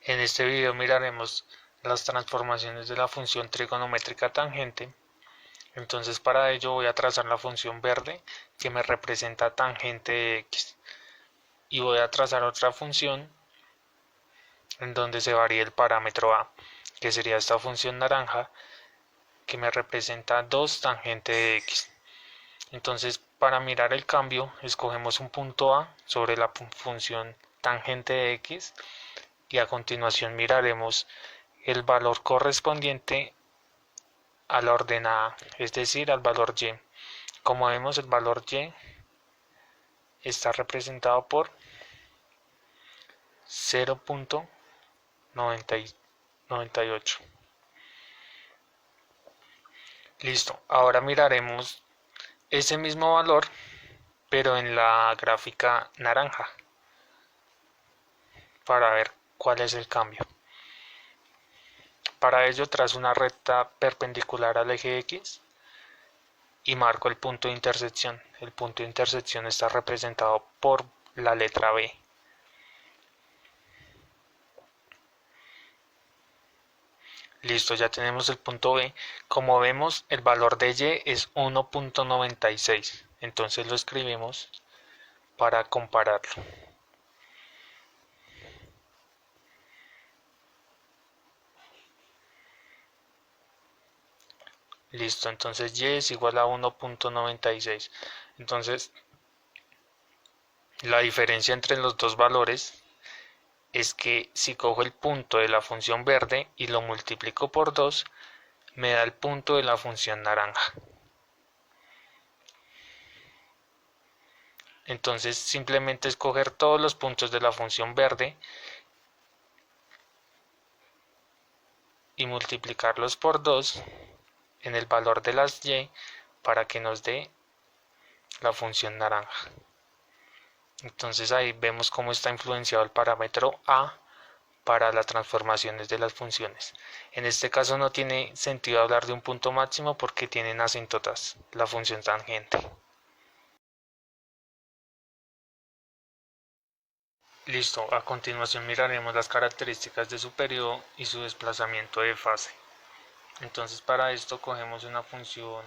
En este video miraremos las transformaciones de la función trigonométrica tangente. Entonces para ello voy a trazar la función verde que me representa tangente de x y voy a trazar otra función en donde se varíe el parámetro a, que sería esta función naranja que me representa 2 tangente de x. Entonces para mirar el cambio escogemos un punto A sobre la función tangente de x y a continuación miraremos el valor correspondiente a la ordenada, es decir, al valor y. Como vemos, el valor y está representado por 0.98. Listo, ahora miraremos ese mismo valor, pero en la gráfica naranja, para ver cuál es el cambio. Para ello trazo una recta perpendicular al eje X y marco el punto de intersección. El punto de intersección está representado por la letra B. Listo, ya tenemos el punto B. Como vemos, el valor de y es 1.96. Entonces lo escribimos para compararlo. Listo, entonces y es igual a 1.96. Entonces, la diferencia entre los dos valores es que si cojo el punto de la función verde y lo multiplico por 2, me da el punto de la función naranja. Entonces simplemente escoger todos los puntos de la función verde y multiplicarlos por 2 en el valor de las y para que nos dé la función naranja. Entonces ahí vemos cómo está influenciado el parámetro a para las transformaciones de las funciones. En este caso no tiene sentido hablar de un punto máximo porque tienen asíntotas la función tangente. Listo, a continuación miraremos las características de su periodo y su desplazamiento de fase. Entonces para esto cogemos una función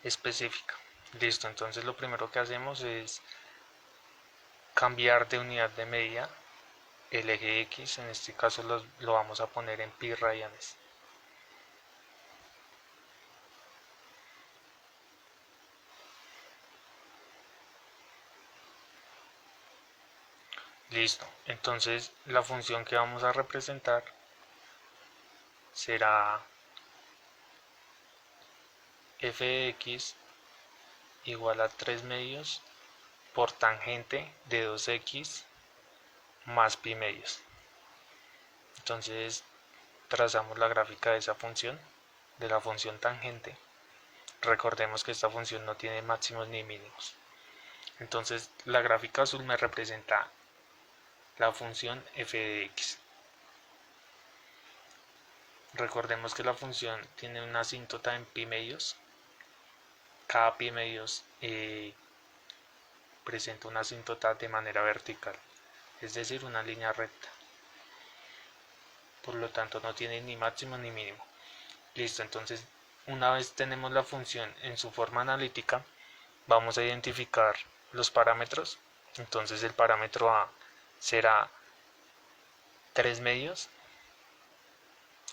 específica. Listo, entonces lo primero que hacemos es cambiar de unidad de medida el eje X, en este caso lo vamos a poner en pi radianes. Listo, entonces la función que vamos a representar será f de x igual a 3 medios por tangente de 2x más pi medios. Entonces trazamos la gráfica de esa función, de la función tangente. Recordemos que esta función no tiene máximos ni mínimos. Entonces la gráfica azul me representa la función f de x. Recordemos que la función tiene una asíntota en pi medios. Cada pi medios presenta una asíntota de manera vertical, es decir, una línea recta. Por lo tanto no tiene ni máximo ni mínimo. Listo, entonces una vez tenemos la función en su forma analítica, vamos a identificar los parámetros. Entonces el parámetro A será 3 medios,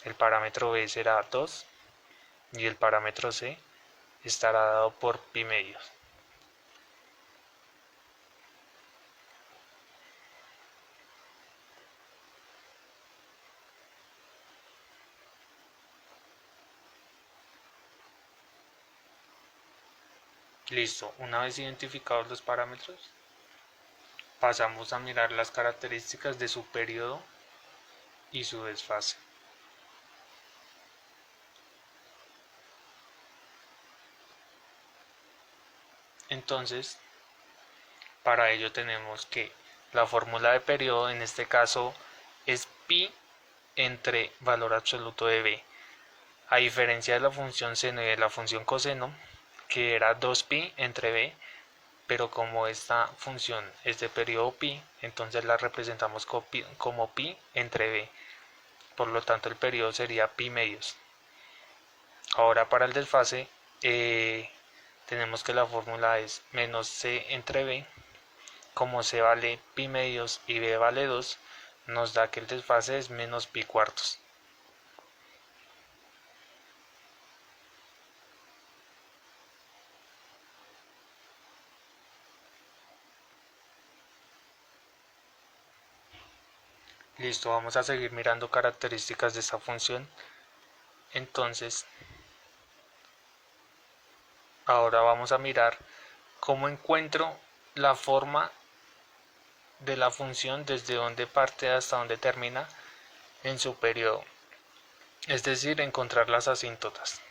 el parámetro B será 2 y el parámetro C estará dado por pi medios. Listo, una vez identificados los parámetros, pasamos a mirar las características de su periodo y su desfase. Entonces, para ello tenemos que la fórmula de periodo en este caso es pi entre valor absoluto de b. A diferencia de la función seno y de la función coseno, que era 2pi entre b, pero como esta función es de periodo pi, entonces la representamos como pi entre b. Por lo tanto el periodo sería pi medios. Ahora para el desfase tenemos que la fórmula es menos c entre b. Como c vale pi medios y b vale 2, nos da que el desfase es menos pi cuartos. Listo, vamos a seguir mirando características de esta función. Entonces, ahora vamos a mirar cómo encuentro la forma de la función desde donde parte hasta donde termina en su periodo, es decir, encontrar las asíntotas.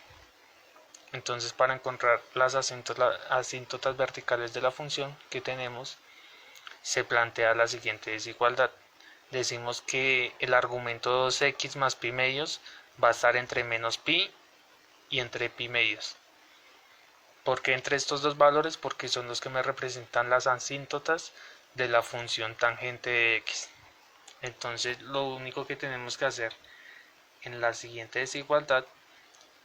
Entonces, para encontrar las asíntotas verticales de la función que tenemos, se plantea la siguiente desigualdad. Decimos que el argumento 2x más pi medios va a estar entre menos pi y entre pi medios. ¿Por qué entre estos dos valores? Porque son los que me representan las asíntotas de la función tangente de x. Entonces lo único que tenemos que hacer en la siguiente desigualdad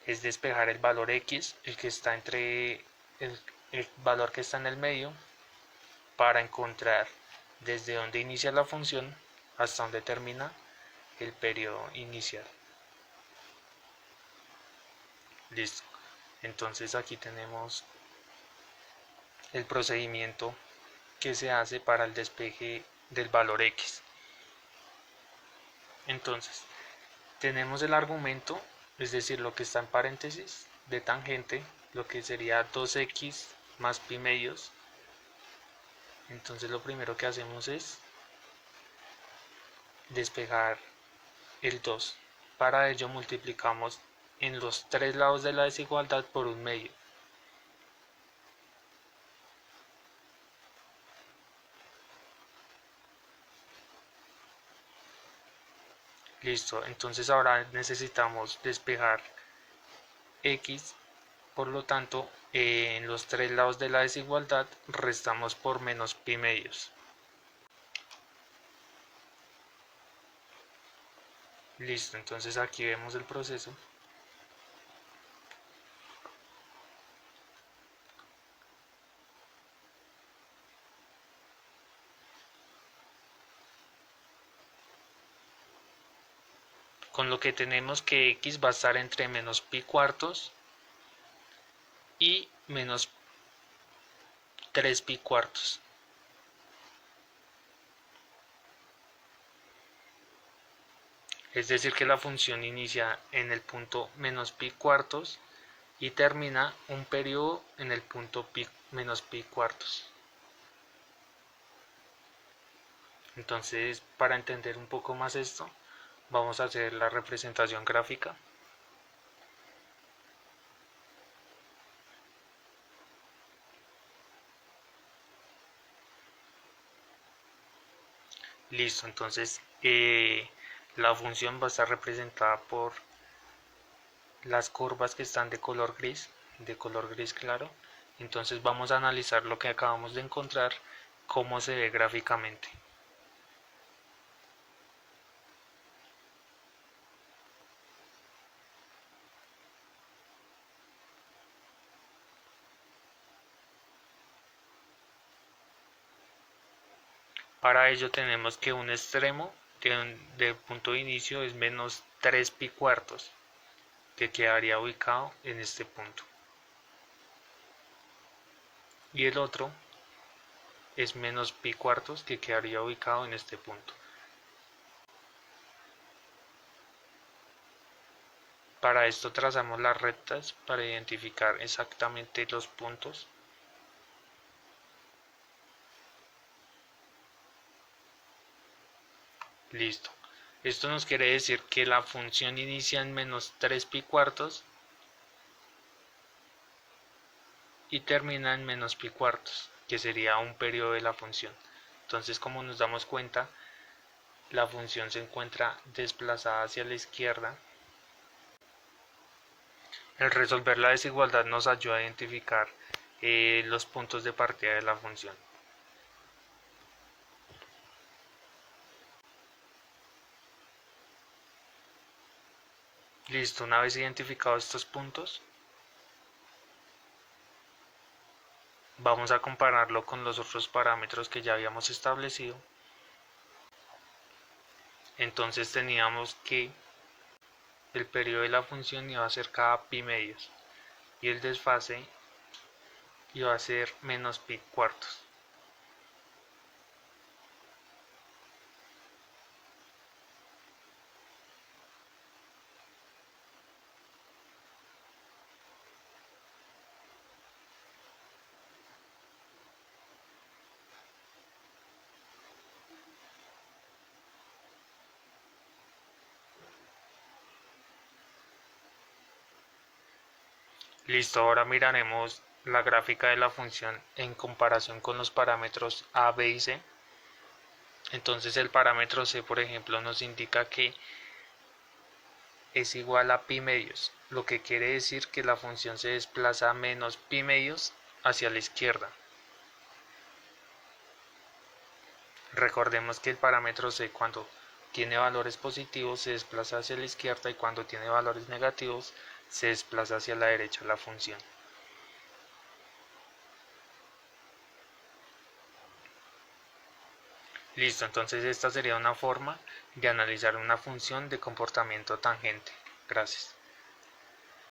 es despejar el valor x, el que está entre el valor que está en el medio, para encontrar desde donde inicia la función hasta donde termina el periodo inicial. Listo. Entonces aquí tenemos el procedimiento que se hace para el despeje del valor x. Entonces tenemos el argumento, es decir, lo que está en paréntesis de tangente, lo que sería 2x más pi medios. Entonces lo primero que hacemos es despejar el 2. Para ello multiplicamos en los tres lados de la desigualdad por un medio. Listo, entonces ahora necesitamos despejar x, por lo tanto en los tres lados de la desigualdad restamos por menos pi medios. Listo, entonces aquí vemos el proceso. Con lo que tenemos que x va a estar entre menos pi cuartos y menos 3 pi cuartos. Es decir que la función inicia en el punto menos pi cuartos y termina un periodo en el punto menos pi cuartos. Entonces, para entender un poco más esto, vamos a hacer la representación gráfica. Listo, entonces la función va a estar representada por las curvas que están de color gris claro. Entonces vamos a analizar lo que acabamos de encontrar, cómo se ve gráficamente. Para ello tenemos que un extremo del punto de inicio es menos 3 pi cuartos, que quedaría ubicado en este punto. Y el otro es menos pi cuartos, que quedaría ubicado en este punto. Para esto trazamos las rectas para identificar exactamente los puntos. Listo. Esto nos quiere decir que la función inicia en menos 3 pi cuartos y termina en menos pi cuartos, que sería un periodo de la función. Entonces, como nos damos cuenta, la función se encuentra desplazada hacia la izquierda. El resolver la desigualdad nos ayuda a identificar los puntos de partida de la función. Listo, una vez identificados estos puntos, vamos a compararlo con los otros parámetros que ya habíamos establecido. Entonces teníamos que el periodo de la función iba a ser cada pi medios y el desfase iba a ser menos pi cuartos. Listo, ahora miraremos la gráfica de la función en comparación con los parámetros a, b y c. Entonces el parámetro c, por ejemplo, nos indica que es igual a pi medios, lo que quiere decir que la función se desplaza menos pi medios hacia la izquierda. Recordemos que el parámetro c, cuando tiene valores positivos, se desplaza hacia la izquierda, y cuando tiene valores negativos se desplaza hacia la derecha la función. Listo, entonces esta sería una forma de analizar una función de comportamiento tangente. Gracias.